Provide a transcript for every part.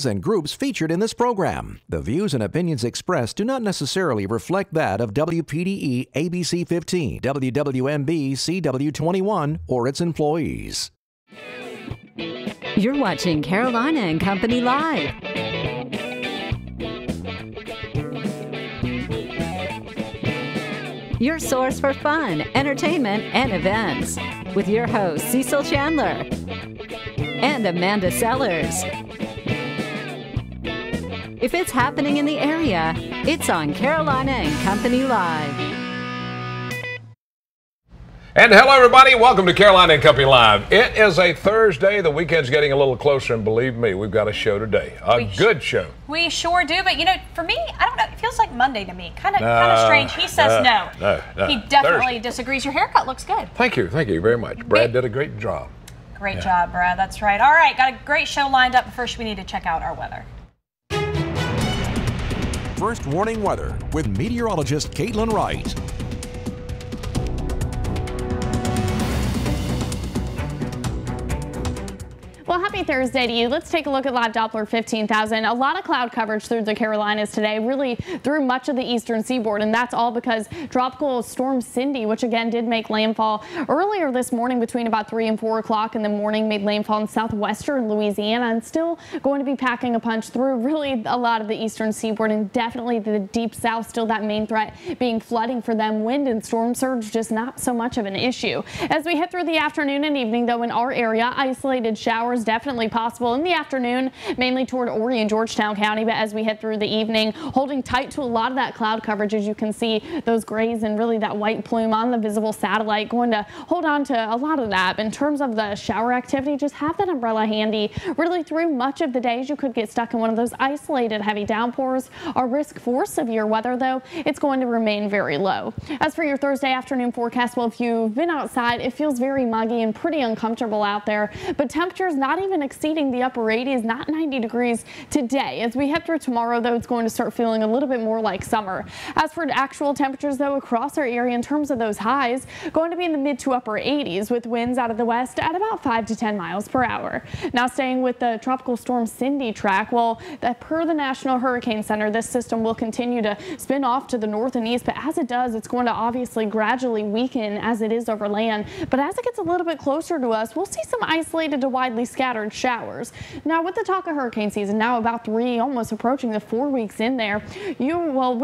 and groups featured in this program. The views and opinions expressed do not necessarily reflect that of WPDE ABC 15, WWMB CW21, or its employees. You're watching Carolina and Company Live. Your source for fun, entertainment, and events. With your hosts, Cecil Chandler and Amanda Sellers. If it's happening in the area, it's on Carolina and Company Live. And hello, everybody. Welcome to Carolina and Company Live. It is a Thursday. The weekend's getting a little closer, and believe me, we've got a show today. A good show. We sure do, but you know, for me, I don't know. It feels like Monday to me. Kind of strange. He says no. He definitely disagrees. Your haircut looks good. Thank you very much. Brad did a great job. Great job, Brad. That's right. All right, got a great show lined up. But first, we need to check out our weather. First warning weather with meteorologist Caitlin Wright. Well, happy Thursday to you. Let's take a look at live Doppler 15,000. A lot of cloud coverage through the Carolinas today, really through much of the eastern seaboard, and that's all because Tropical Storm Cindy, which again did make landfall earlier this morning between about 3 and 4 o'clock in the morning, made landfall in southwestern Louisiana and still going to be packing a punch through really a lot of the eastern seaboard and definitely the deep south. Still that main threat being flooding for them. Wind and storm surge just not so much of an issue. As we head through the afternoon and evening, though, in our area, isolated showers definitely possible in the afternoon, mainly toward Horry and Georgetown County, but as we head through the evening, holding tight to a lot of that cloud coverage. As you can see, those grays and really that white plume on the visible satellite, going to hold on to a lot of that. In terms of the shower activity, just have that umbrella handy really through much of the day, as you could get stuck in one of those isolated heavy downpours. Our risk for severe weather, though, it's going to remain very low. As for your Thursday afternoon forecast, well, if you've been outside, it feels very muggy and pretty uncomfortable out there, but temperatures not even exceeding the upper 80s, not 90 degrees today. As we head through tomorrow, though, it's going to start feeling a little bit more like summer. As for actual temperatures, though, across our area in terms of those highs, going to be in the mid to upper 80s with winds out of the west at about 5 to 10 miles per hour. Now staying with the Tropical Storm Cindy track, well, per the National Hurricane Center, this system will continue to spin off to the north and east, but as it does, it's going to obviously gradually weaken as it is over land. But as it gets a little bit closer to us, we'll see some isolated to widely scattered showers. Now with the talk of hurricane season now about 3, almost approaching the 4 weeks in there, we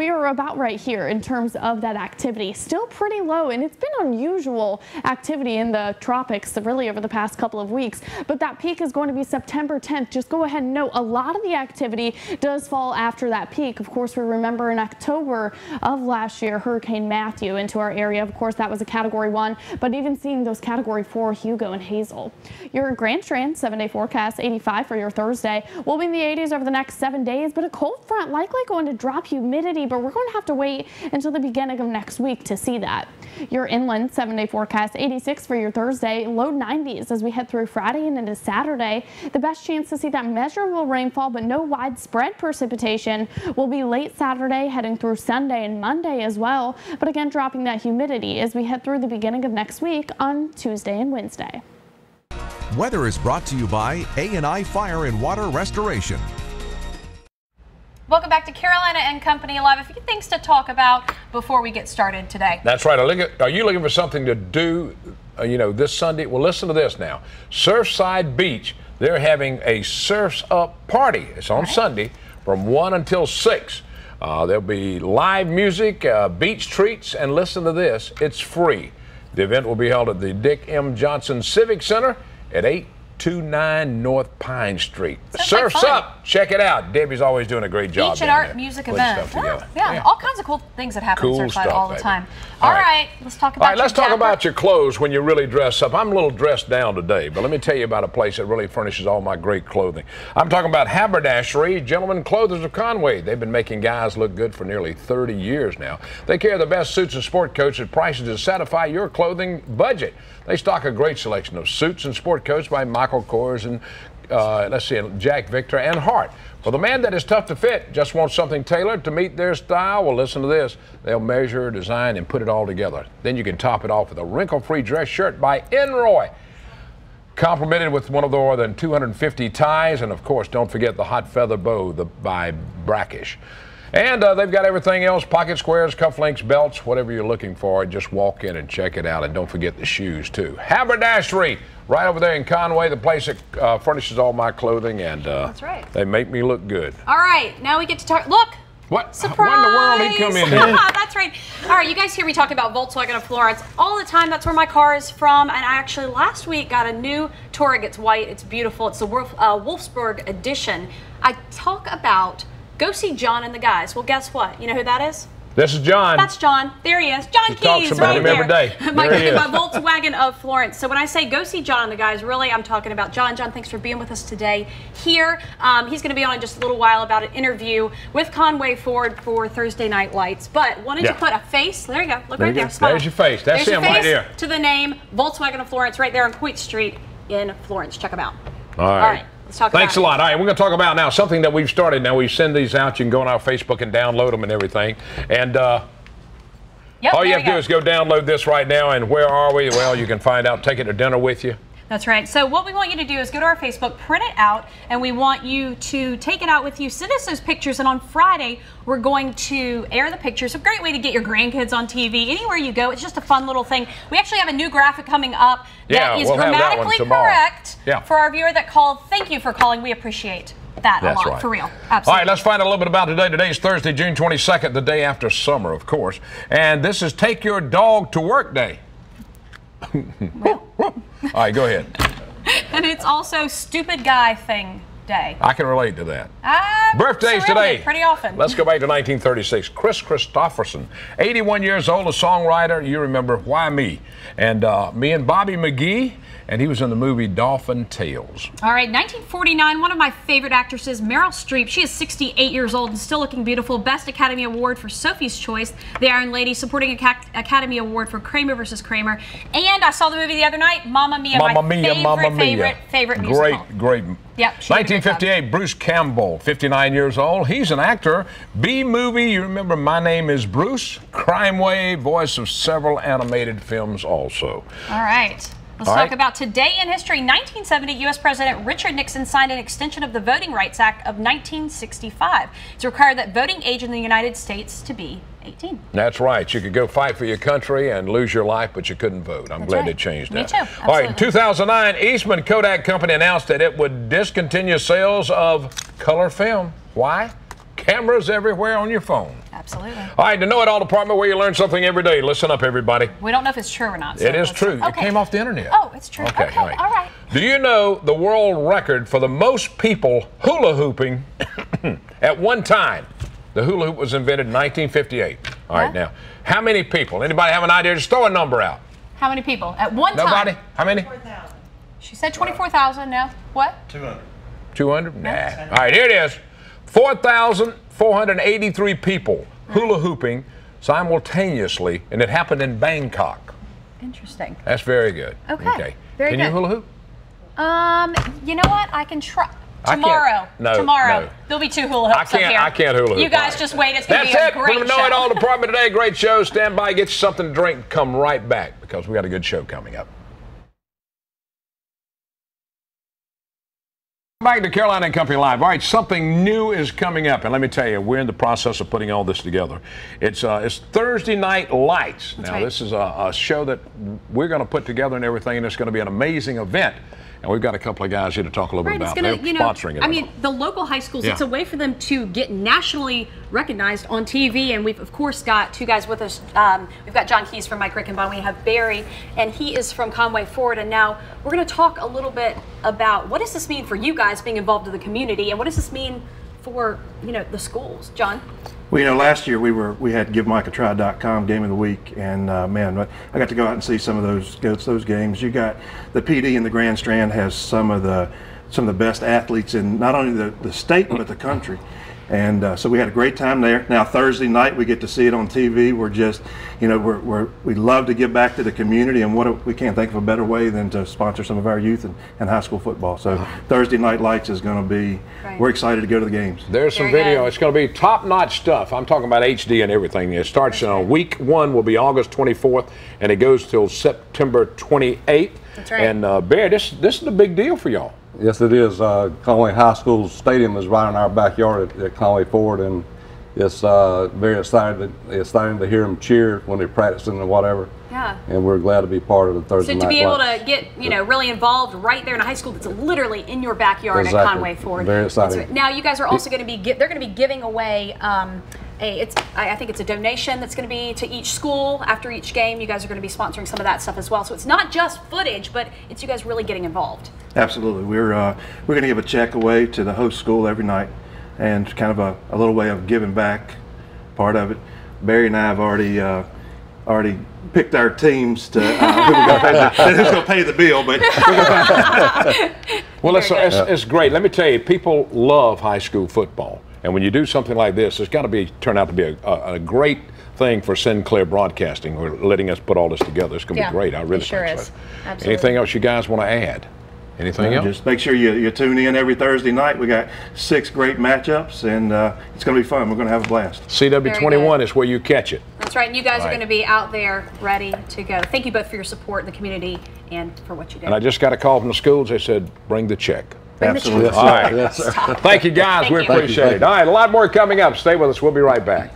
are about right here in terms of that activity. Still pretty low, and it's been unusual activity in the tropics really over the past couple of weeks, but that peak is going to be September 10th. Just go ahead and note a lot of the activity does fall after that peak. Of course, we remember in October of last year, Hurricane Matthew into our area. Of course, that was a Category 1, but even seeing those Category 4 Hugo and Hazel. Your Grand Strand 7-day forecast, 85 for your Thursday. We'll be in the 80s over the next 7 days, but a cold front likely going to drop humidity, but we're going to have to wait until the beginning of next week to see that. Your inland 7-day forecast, 86 for your Thursday, low 90s as we head through Friday and into Saturday. The best chance to see that measurable rainfall, but no widespread precipitation, will be late Saturday, heading through Sunday and Monday as well, but again dropping that humidity as we head through the beginning of next week on Tuesday and Wednesday. Weather is brought to you by A&I Fire and Water Restoration. Welcome back to Carolina and Company Live. A few things to talk about before we get started today. That's right. Are you looking for something to do, this Sunday? Well, listen to this now. Surfside Beach, they're having a Surfs Up party. It's on Sunday from 1 until 6. There'll be live music, beach treats, and listen to this, it's free. The event will be held at the Dick M. Johnson Civic Center at 829 North Pine Street. Surf's Up. Check it out. Debbie's always doing a great job. Beach and art music event. Yeah, all kinds of cool things that happen in Surfside all the time. All right, let's talk about your clothes when you really dress up. I'm a little dressed down today, but let me tell you about a place that really furnishes all my great clothing. I'm talking about Haberdashery Gentlemen Clothers of Conway. They've been making guys look good for nearly 30 years now. They carry the best suits and sport coats at prices to satisfy your clothing budget. They stock a great selection of suits and sport coats by Michael Kors and Jack Victor and Hart. For the man that is tough to fit, just wants something tailored to meet their style, well, listen to this. They'll measure, design, and put it all together. Then you can top it off with a wrinkle-free dress shirt by Enroy. Complimented with one of the more than 250 ties, and of course, don't forget the hot feather bow by Brackish. And they've got everything else, pocket squares, cufflinks, belts, whatever you're looking for. Just walk in and check it out, and don't forget the shoes, too. Haberdashery, right over there in Conway, the place that furnishes all my clothing, and that's right. They make me look good. All right, now we get to talk. Look. What? Surprise! Why in the world did he come in here? That's right. All right, you guys hear me talk about Volkswagen of Florence all the time. That's where my car is from. And I actually last week got a new Touareg. It's white. It's beautiful. It's the Wolfsburg edition. I talk about go see John and the guys. Well, guess what? You know who that is? This is John. That's John. There he is. John Keys. Talks about right him there. every day. my Volkswagen of Florence. So when I say go see John and the guys, really I'm talking about John. John, thanks for being with us today here. He's going to be on in just a little while about an interview with Conway Ford for Thursday Night Lights. But wanted to put a face. There you go. Look right there. Smile. There's your face. That's him right there. To the name Volkswagen of Florence right there on Coit Street in Florence. Check them out. All right. Let's talk about Thanks a lot. All right, we're going to talk about now something that we've started. Now we send these out. You can go on our Facebook and download them and everything. And all you have to do is go download this right now. And where are we? Well, you can find out. Take it to dinner with you. That's right. So what we want you to do is go to our Facebook, print it out, and we want you to take it out with you. Send us those pictures, and on Friday, we're going to air the pictures. A great way to get your grandkids on TV. Anywhere you go, it's just a fun little thing. We actually have a new graphic coming up that is grammatically correct for our viewer that called. Thank you for calling. We appreciate that a lot, for real. Absolutely. All right, let's find out a little bit about today. Today is Thursday, June 22nd, the day after summer, of course. And this is Take Your Dog to Work Day. All right, go ahead. And it's also Stupid Guy Thing Day. I can relate to that. Birthdays today. Pretty often. Let's go back to 1936. Chris Christopherson, 81 years old, a songwriter. You remember Why Me? And me and Bobby McGee. And he was in the movie Dolphin Tales. All right, 1949, one of my favorite actresses, Meryl Streep. She is 68 years old and still looking beautiful. Best Academy Award for Sophie's Choice. The Iron Lady, supporting Academy Award for Kramer vs. Kramer. And I saw the movie the other night, Mamma Mia, favorite musical. Great. Yep. 1958, Bruce Campbell, 59 years old. He's an actor. B-movie, you remember My Name is Bruce? Crime Wave, voice of several animated films also. All right. Let's talk about today in history. 1970, U.S. President Richard Nixon signed an extension of the Voting Rights Act of 1965. It's required that voting age in the United States to be 18. That's right. You could go fight for your country and lose your life, but you couldn't vote. I'm glad they changed that. Me too. Absolutely. All right, in 2009, Eastman Kodak Company announced that it would discontinue sales of color film. Why? Cameras everywhere on your phone. Absolutely. All right, the Know It All department where you learn something every day. Listen up, everybody. We don't know if it's true or not. So it is true. Okay. It came off the internet. Oh, it's true. Okay, all right. Do you know the world record for the most people hula hooping at one time? The hula hoop was invented in 1958. All right, now, how many people? Anybody have an idea? Just throw a number out. How many people at one time? Nobody? How many? 24,000. She said 24,000. No. What? 200. 200? Nah. All right, here it is. 4,483 people hula hooping simultaneously, and it happened in Bangkok. Interesting. That's very good. Okay. Very good. Can you hula hoop? You know what? I can try. Tomorrow. Tomorrow. There'll be 2 hula hoops up here. I can't hula hoop. You guys just wait. It's going to be a great show. That's it. From the Know It All department today. Great show. Stand by. Get you something to drink. Come right back because we got a good show coming up. Back to Carolina and Company Live. All right, something new is coming up, and let me tell you, we're in the process of putting all this together. It's Thursday Night Lights. Now, this is a show that we're going to put together and everything, and it's going to be an amazing event. And we've got a couple of guys here to talk a little bit about it. They're sponsoring it. I mean, the local high schools, it's a way for them to get nationally recognized on TV. And we've, of course, got 2 guys with us. We've got John Keys from Mike Rickenbaugh. We have Barry, and he is from Conway Ford. And now we're going to talk a little bit about what does this mean for you guys being involved in the community, and what does this mean for, the schools. John? Well, last year we had GiveMikeATry.com Game of the Week, and man, I got to go out and see some of those games. You got the PD in the Grand Strand has some of the best athletes in not only the state but the country. And so we had a great time there. Now Thursday night we get to see it on TV. We're just, we love to give back to the community, and we can't think of a better way than to sponsor some of our youth and high school football. So Thursday Night Lights is going to be, we're excited to go to the games. There's some video. It's going to be top-notch stuff. I'm talking about HD and everything. It starts week 1 will be August 24th, and it goes till September 28th. That's right. And Barry, this is a big deal for y'all. Yes, it is. Conway High School Stadium is right in our backyard at Conway Ford, and it's very exciting to hear them cheer when they're practicing or whatever. Yeah. And we're glad to be part of the Thursday night. So to be able lunch. to get really involved right there in a high school that's literally in your backyard Exactly. at Conway Ford. Very exciting. Now you guys are also going to be they're going to be giving away I think it's a donation that's going to be to each school after each game. You guys are going to be sponsoring some of that stuff as well. So it's not just footage, but it's you guys really getting involved. Absolutely. We're going to give a check away to the host school every night, and kind of a little way of giving back part of it. Barry and I have already picked our teams to who's going to pay the bill, but well, it's great. Let me tell you, people love high school football, and when you do something like this, it's got to turn out to be a great thing for Sinclair Broadcasting, who are letting us put all this together. It's going to be great. I really think so. Absolutely. Anything else you guys want to add? Anything else? Just make sure you tune in every Thursday night. We got 6 great matchups, and it's going to be fun. We're going to have a blast. CW21 is where you catch it. That's right. And you guys are going to be out there ready to go. Thank you both for your support in the community and for what you do. And I just got a call from the schools. They said, bring the check. Absolutely. All right. Yes, thank you, guys. We appreciate it. All right, a lot more coming up. Stay with us. We'll be right back.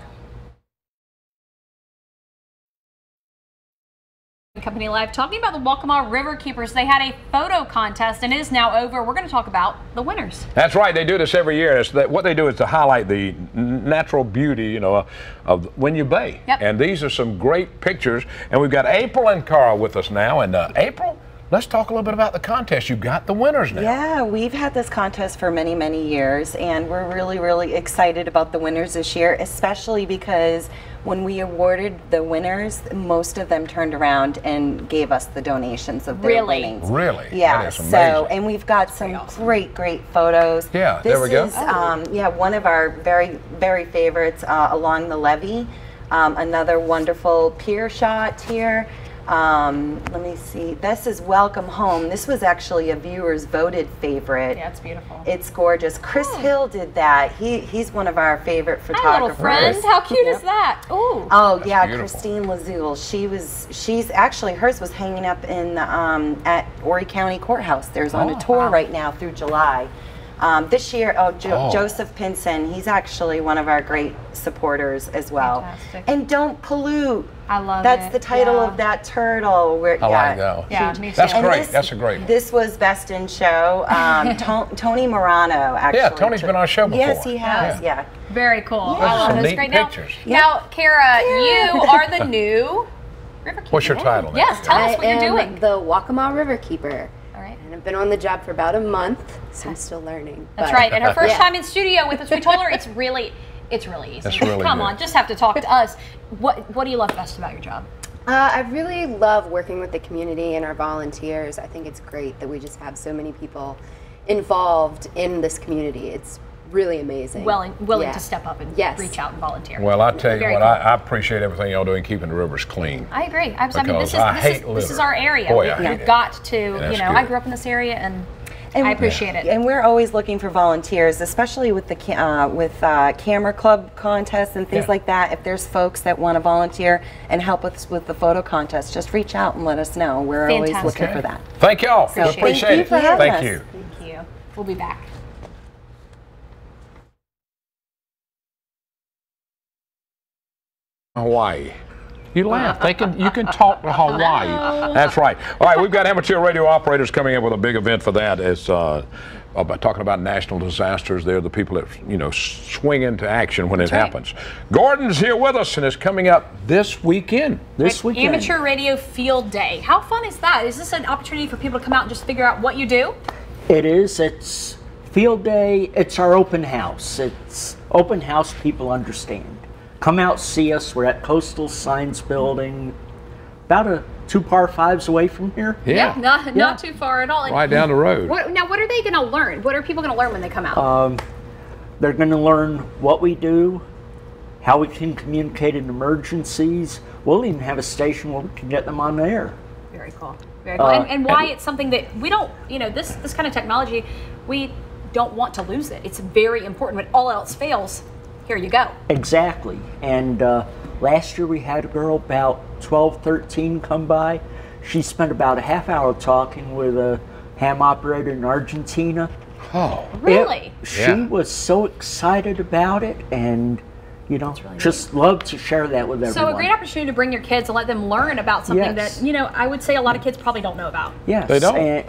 Company Live talking about the Waccamaw River Keepers. They had a photo contest and it is now over. We're going to talk about the winners. That's right. They do this every year. What they do is to highlight the natural beauty, of Wynyard Bay. Yep. And these are some great pictures. And we've got April and Carl with us now. And April, let's talk a little bit about the contest. You got the winners now. Yeah, we've had this contest for many, many years, and we're really, really excited about the winners this year, especially because when we awarded the winners, most of them turned around and gave us the donations of their winnings. Really? Yeah. That is amazing. So, and we've got some great, great photos. Yeah, this there we go. Is, one of our very, very favorites along the levee. Another wonderful pier shot here. Let me see. This is Welcome Home. This was actually a viewer's voted favorite. Yeah, it's beautiful. It's gorgeous. Chris Hill did that. He's one of our favorite photographers. Hi, little friend. How cute is that? Ooh. Oh yeah, beautiful. Christine Lazule. She's actually, hers was hanging up in at Horry County Courthouse. There's on a tour right now through July. This year, Joseph Pinson, he's actually one of our great supporters as well. Fantastic. And Don't Pollute. I love That's it. the title of that turtle. I like that. Yeah, me too. That's And great. That's a great one. This was Best in Show. Tony Morano, actually. Yeah, Tony's been on our show before. Yes, he has, yeah. Very cool. Yeah. I love Some those. neat Great. pictures. Now, Kara, you are the new River Keeper. What's your title now? Yes, tell us what you're doing. The Waccamaw River Keeper. All right. And I've been on the job for about a month, so I'm still learning. That's but- right. And her first Yeah. time in studio with us, we told her it's really easy. It's really Come good. on, just have to talk to us. What do you love best about your job? I really love working with the community and our volunteers. I think it's great that we just have so many people involved in this community. It's really amazing. Willing Yeah. to step up and Yes. reach out and volunteer. Well, I tell you Very what, cool. I appreciate everything y'all doing keeping the rivers clean. I agree. I mean, Because this I hate is litter. our area. Boy, I hate We've it. got to, And that's I good. grew up in this area and And I appreciate it. And we're always looking for volunteers, especially with the camera club contests and things Yeah. like that. If there's folks that want to volunteer and help us with the photo contest, just reach out and let us know. We're always Fantastic. looking for that. Thank y'all. Appreciate it. Appreciate Thank you it. for having Thank us. you. Thank you. We'll be back. Hawaii. You laugh. You can talk to Hawaii. That's right. All right, we've got amateur radio operators coming in with a big event for that. It's talking about national disasters. They're the people that swing into action when it happens. Gordon's here with us and is coming up this weekend. Amateur Radio Field Day. How fun is that? Is this an opportunity for people to come out and just figure out what you do? It is. It's field day. It's our open house. It's open house people understand. Come out, see us. We're at Coastal Science Building, about 2 par 5s away from here. Yeah. Not too far at all. And Right down the road. what are they going to learn? What are people going to learn when they come out? They're going to learn what we do, how we can communicate in emergencies. We'll even have a station where we can get them on the air. Very cool. Very cool. And why it's something that we don't, this kind of technology, we don't want to lose it. It's very important. When all else fails, here you go. Exactly. And last year we had a girl about 12, 13 come by. She spent about a half hour talking with a ham operator in Argentina. Oh, really? She was so excited about it, and really just love to share that with everyone. So a great opportunity to bring your kids and let them learn about something Yes. that, I would say a lot of kids probably don't know about. Yes, They don't.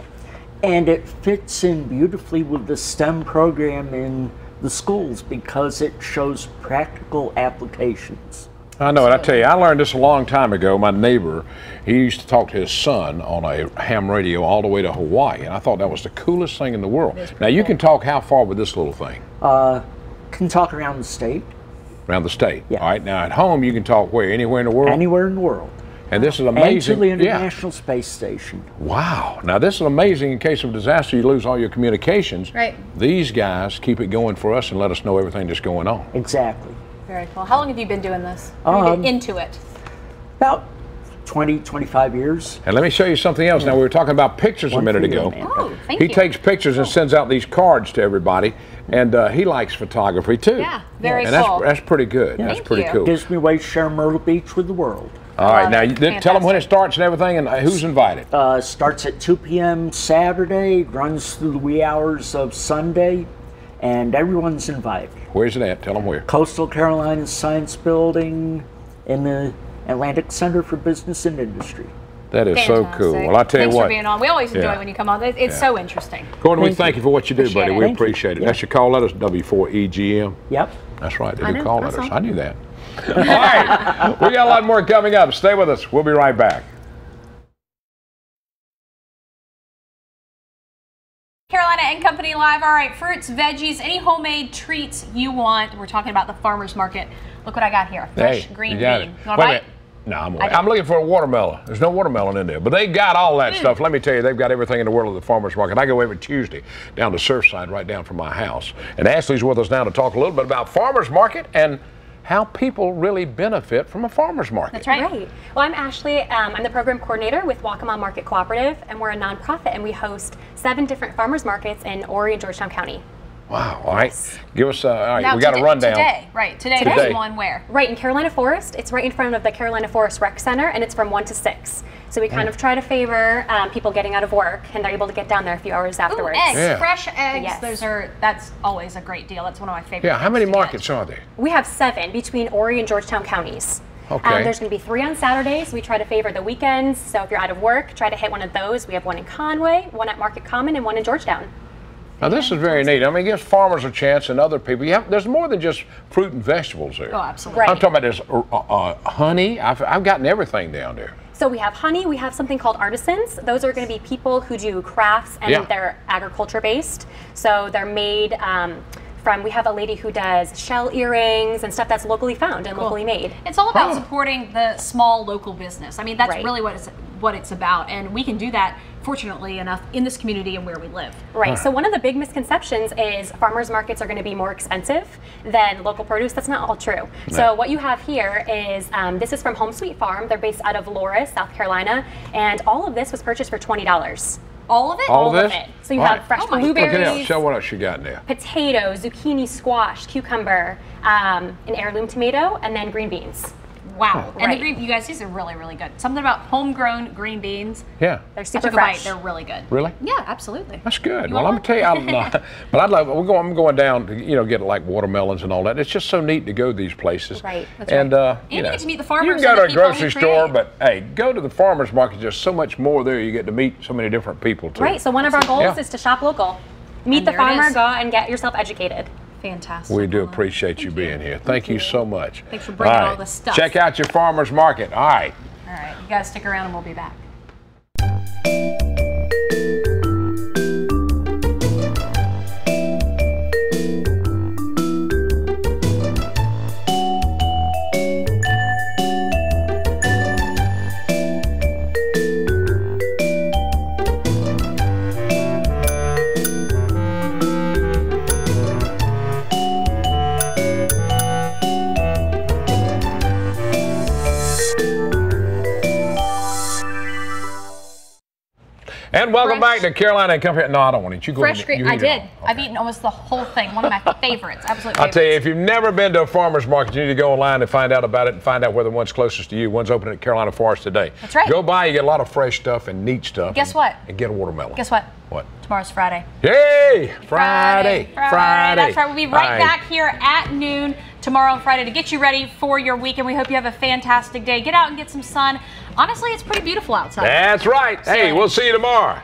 And it fits in beautifully with the STEM program in the schools because it shows practical applications. I know it. I tell you, I learned this a long time ago. My neighbor, he used to talk to his son on a ham radio all the way to Hawaii, and I thought that was the coolest thing in the world. Now, you can talk how far with this little thing? Can talk around the state. Around the state. Yeah. All right. Now, at home, you can talk where? Anywhere in the world? Anywhere in the world. And this is And amazing. to the International Space Station. Wow. Now, this is amazing. In case of disaster, you lose all your communications. Right. These guys keep it going for us and let us know everything that's going on. Exactly. Very cool. How long have you been doing this? Have you been into it? About 20, 25 years. And let me show you something else. Now, we were talking about pictures a minute ago. Oh, thank He you. takes pictures and sends out these cards to everybody, and he likes photography too. Yeah, very and cool. that's pretty good. That's Thank pretty you. cool. Gives me a way to share Myrtle Beach with the world. All right, now tell them when it Fantastic. starts and everything, and who's invited. Starts at 2 p.m. Saturday, runs through the wee hours of Sunday, and everyone's invited. Where's it at? Tell them where. Coastal Carolina Science Building in the Atlantic Center for Business and Industry. That is so cool. Fantastic. Well, I tell Thanks you what. for being on. We always enjoy Yeah. it when you come on. It's so interesting. Gordon, we thank you for what you do, Appreciate buddy. it. We Thank you. appreciate it. Yeah. That's your call letters, W4EGM. Yep. That's right, they I do know. call That's letters. all. I knew that. All right, we got a lot more coming up. Stay with us. We'll be right back. Carolina and Company Live. All right, fruits, veggies, any homemade treats you want. We're talking about the farmer's market. Look what I got here. Fresh green you got bean. it. You want Wait to a bite? minute. No, I do. I'm looking for a watermelon. There's no watermelon in there, but they got all that stuff. Let me tell you, they've got everything in the world of the farmer's market. I go every Tuesday down to Surfside, right down from my house. And Ashley's with us now to talk a little bit about farmer's market and how people really benefit from a farmer's market. That's right. Right. Well, I'm Ashley. I'm the program coordinator with Waccamaw Market Cooperative, and we're a nonprofit, and we host 7 different farmers markets in Horry and Georgetown County. Wow. All right. Give us, all right, Now, we got a rundown. Today, right. Today Today. is one where? Right in Carolina Forest. It's right in front of the Carolina Forest Rec Center, and it's from 1 to 6. So we kind of try to favor people getting out of work, and they're able to get down there a few hours Ooh, afterwards. eggs, Yeah. fresh eggs. Yes. That's always a great deal. That's one of my favorite. Yeah, how many things to get. markets are there? We have 7 between Horry and Georgetown counties. Okay. There's going to be 3 on Saturdays. We try to favor the weekends. So if you're out of work, try to hit one of those. We have one in Conway, one at Market Common, and one in Georgetown. Now, this is very neat. I mean, it gives farmers a chance and other people. There's more than just fruit and vegetables there. Oh, absolutely. Right. I'm talking about this honey. I've gotten everything down there. So we have honey, we have something called artisans. Those are going to be people who do crafts and Yeah. they're agriculture based. So they're made we have a lady who does shell earrings and stuff that's locally found and locally made. It's all about supporting the small local business. I mean, that's Right. really what it's about, and we can do that, fortunately enough, in this community and where we live. Right, so one of the big misconceptions is farmers markets are going to be more expensive than local produce. That's not all true. So what you have here is, this is from Home Sweet Farm. They're based out of Loris, South Carolina, and all of this was purchased for $20. All of it? All of All of this? it. So you All have right. fresh Oh my- Look at that. blueberries, Show what else you got in there. potatoes, zucchini, squash, cucumber, an heirloom tomato, and then green beans. Wow. And the Right. green, you guys, these are really, really good. Something about homegrown green beans. Yeah. They're I super took a bite. fresh. They're really good. Really? Yeah, absolutely. That's good. You Well, want I'm gonna tell you, but I'm going down to get like watermelons and all that. It's just so neat to go to these places. Right. That's And right. you get to meet the You farmers can go and to the a people who grocery store, create. but hey, go to the farmers market. There's so much more there. You get to meet so many different people too. Right, so one of our goals Yeah. is to shop local. Meet And the there it farmer, is. go out and get yourself educated. Fantastic. We do Well, appreciate you being here. Thank you so much. Thanks for bringing All all this stuff. Check out your farmers market. All right. All right, you guys stick around and we'll be back. And welcome back to Carolina and Company. No, I don't want it. You go Fresh ahead. I did. I've eaten almost the whole thing. One of my favorites. Absolute favorites. I'll tell you, if you've never been to a farmer's market, you need to go online and find out about it and find out where the one's closest to you. One's opening at Carolina Forest today. That's right. Go by, you get a lot of fresh stuff and neat stuff. Guess what? And get a watermelon. Guess what? What? Tomorrow's Friday. Yay! Friday. That's right. We'll be right back here at noon tomorrow on Friday to get you ready for your weekend. We hope you have a fantastic day. Get out and get some sun. Honestly, it's pretty beautiful outside. That's right. Hey, we'll see you tomorrow.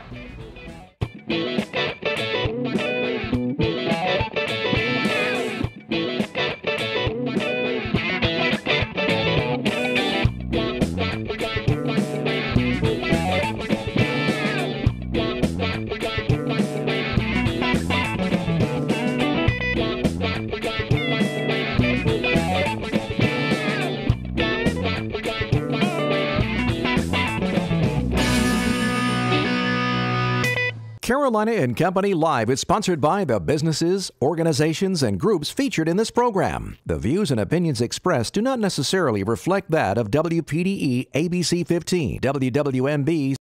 Carolina and Company Live is sponsored by the businesses, organizations, and groups featured in this program. The views and opinions expressed do not necessarily reflect that of WPDE ABC 15, WWMB